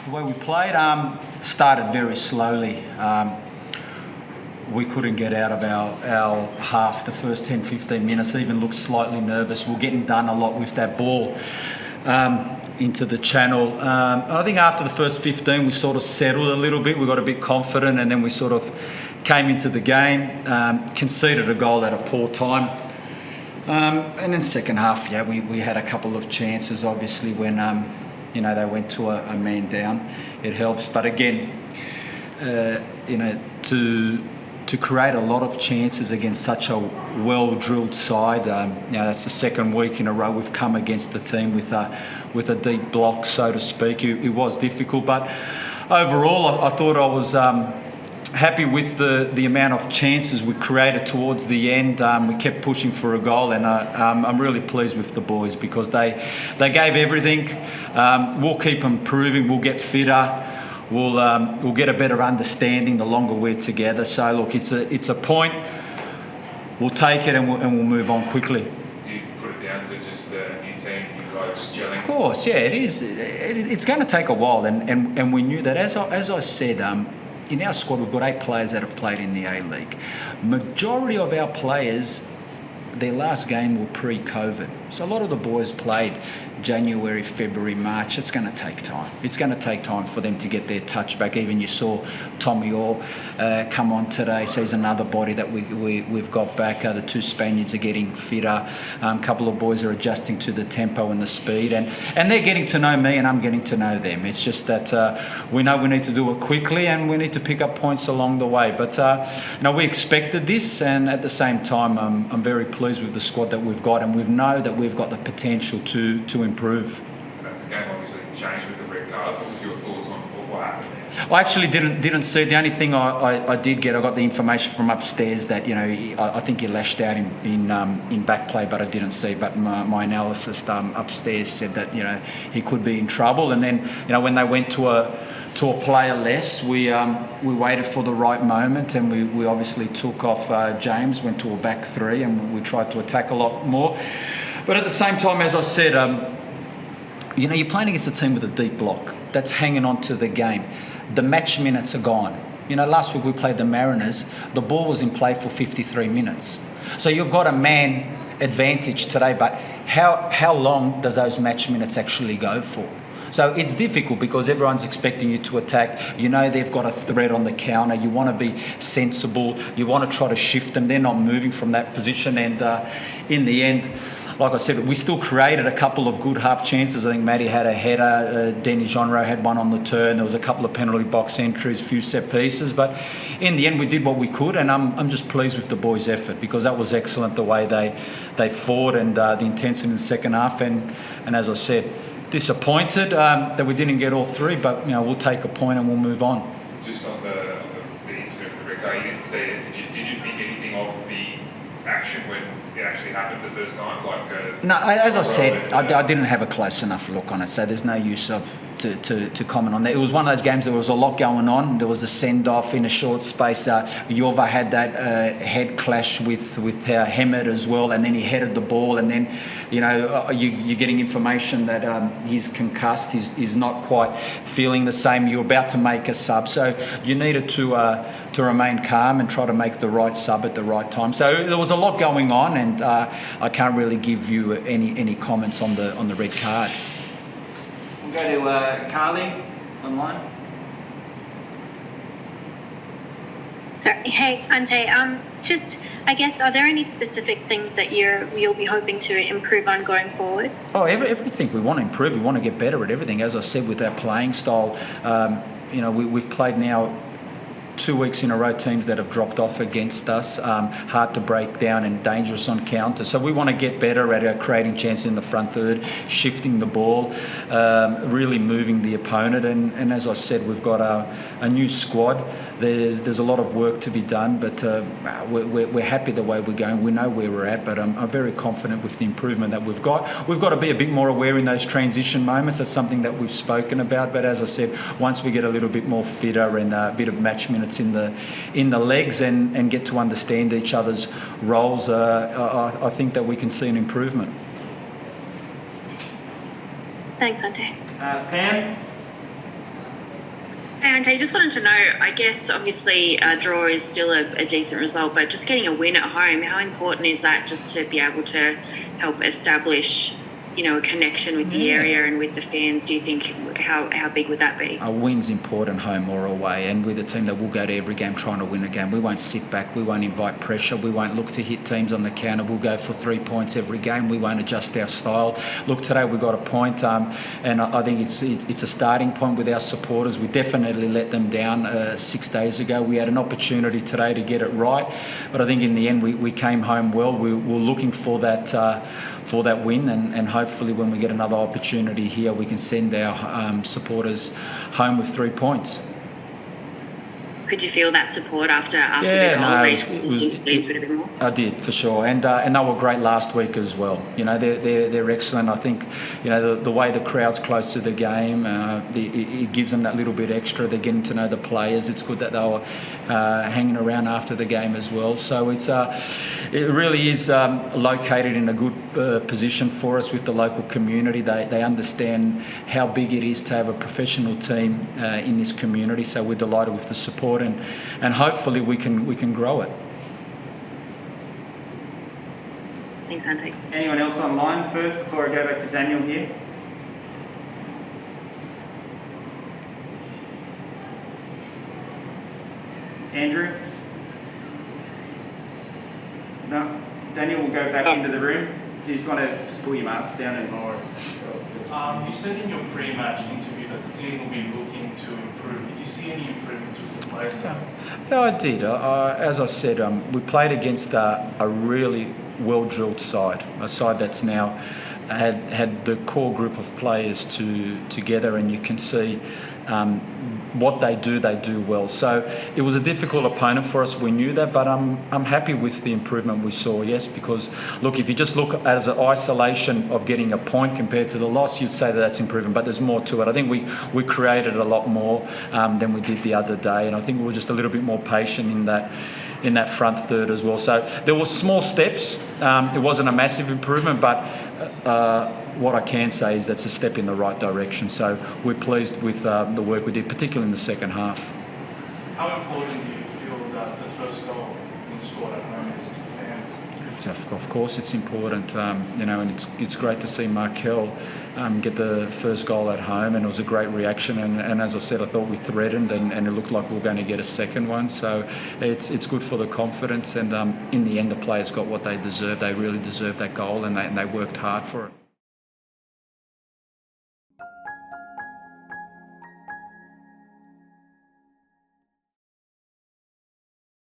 The way we played started very slowly. We couldn't get out of our half the first 10-15 minutes, even looked slightly nervous. We're getting done a lot with that ball into the channel. I think after the first 15 we sort of settled a little bit, we got a bit confident, and then we sort of came into the game, conceded a goal at a poor time. And then second half, we had a couple of chances, obviously, when they went to a man down. It helps, but again, to create a lot of chances against such a well-drilled side, that's the second week in a row we've come against the team with a deep block, so to speak. It was difficult, but overall, I thought I was happy with the amount of chances we created towards the end. We kept pushing for a goal, and I'm really pleased with the boys because they gave everything. We'll keep improving. We'll get fitter. We'll get a better understanding the longer we're together. So look, it's a point. We'll take it and we'll move on quickly. Do you put it down to just a new team, you guys gelling? Of course, yeah, it is. It's going to take a while, and we knew that. As I said, in our squad we've got 8 players that have played in the A-League. Majority of our players, their last game were pre-COVID. So a lot of the boys played January, February, March. It's going to take time. It's going to take time for them to get their touch back. Even you saw Tommy Orr come on today, so he's another body that we've got back. The 2 Spaniards are getting fitter. A couple of boys are adjusting to the tempo and the speed, and they're getting to know me and I'm getting to know them. It's just that we know we need to do it quickly and we need to pick up points along the way. But we expected this, and at the same time, I'm very pleased with the squad that we've got, and we know that we've got the potential to improve. The game obviously changed with the red card. What was your thoughts on what happened there? I actually didn't see it. The only thing I did get, I got the information from upstairs that I think he lashed out in back play, but I didn't see. But my analysis upstairs said that he could be in trouble. And then when they went to a player less, we waited for the right moment, and we obviously took off James, went to a back 3, and we tried to attack a lot more. But at the same time, as I said, you're playing against a team with a deep block that's hanging on to the game. The match minutes are gone. Last week we played the Mariners. The ball was in play for 53 minutes. So you've got a man advantage today, but how long does those match minutes actually go for? So it's difficult because everyone's expecting you to attack. They've got a threat on the counter. You want to be sensible. You want to try to shift them. They're not moving from that position. And in the end, like I said, we still created a couple of good half chances. I think Matty had a header. Denny Jonro had one on the turn. There was a couple of penalty box entries, a few set pieces. But in the end, we did what we could. And I'm just pleased with the boys' effort because that was excellent, the way they fought and the intensity in the second half. And as I said, disappointed that we didn't get all 3, but we'll take a point and we'll move on. Just on the incident with the red card, you didn't see it. Did you think anything of the action when it actually happened the first time? No, as I said, I didn't have a close enough look on it, so there's no use to comment on that. It was one of those games, there was a lot going on. There was a send-off in a short space. Jova had that head clash with Hemed as well, and then he headed the ball, and then you're getting information that he's concussed, he's not quite feeling the same. You're about to make a sub, so you needed to remain calm and try to make the right sub at the right time. So there was a lot going on, and I can't really give you any comments on the red card. We'll go to Carly online. Sorry. Hey, Ante. I guess, are there any specific things that you'll be hoping to improve on going forward? Oh, everything. We want to improve. We want to get better at everything. As I said, with our playing style, we've played now 2 weeks in a row teams that have dropped off against us, hard to break down and dangerous on counter. So we want to get better at creating chances in the front third, shifting the ball, really moving the opponent. And as I said, we've got a new squad. There's a lot of work to be done, but we're happy the way we're going. We know where we're at, but I'm very confident with the improvement that we've got. We've got to be a bit more aware in those transition moments. That's something that we've spoken about. But as I said, once we get a little bit more fitter and a bit of match minutes in the legs and get to understand each other's roles, I think that we can see an improvement. Thanks, Ante. Pam? Hey, Ante, just wanted to know, I guess obviously a draw is still a decent result, but just getting a win at home, how important is that just to be able to help establish, a connection with the area and with the fans? Do you think, how big would that be? A win's important, home or away, and we're the team that will go to every game trying to win a game. We won't sit back, we won't invite pressure, we won't look to hit teams on the counter. We'll go for 3 points every game. We won't adjust our style. Look, today we got a point, and I think it's a starting point with our supporters. We definitely let them down 6 days ago. We had an opportunity today to get it right, but I think in the end we came home well. We were looking for that win, and hopefully when we get another opportunity here, we can send our supporters home with 3 points. Could you feel that support after the goal? I did, for sure, and they were great last week as well. They're excellent. I think the way the crowd's close to the game, it gives them that little bit extra. They're getting to know the players. It's good that they were hanging around after the game as well. So it really is located in a good position for us with the local community. They understand how big it is to have a professional team in this community. So we're delighted with the support. And hopefully we can grow it. Thanks, Ante. Anyone else online first before I go back to Daniel here? Andrew? No? Daniel will go back into the room. Do you just want to pull your mask down and more? You said in your pre-match interview that the team will be looking to improve. Did you see any improvements with the players? Yeah, I did. As I said, we played against a really well-drilled side, a side that's now had the core group of players together, and you can see what they do well. So it was a difficult opponent for us. We knew that, but I'm happy with the improvement we saw. Yes, because look, if you just look as an isolation of getting a point compared to the loss, you'd say that's improvement. But there's more to it. I think we created a lot more than we did the other day, and I think we were just a little bit more patient in that front third as well. So there were small steps. It wasn't a massive improvement, but what I can say is that's a step in the right direction. So we're pleased with the work we did, particularly in the second half. How important do you feel that the first goal was scored at home is to the fans? Of course it's important, and it's great to see Markel get the first goal at home, and it was a great reaction. And as I said, I thought we threatened, and it looked like we were going to get a second one. So it's good for the confidence, and in the end, the players got what they deserved. They really deserved that goal, and they worked hard for it.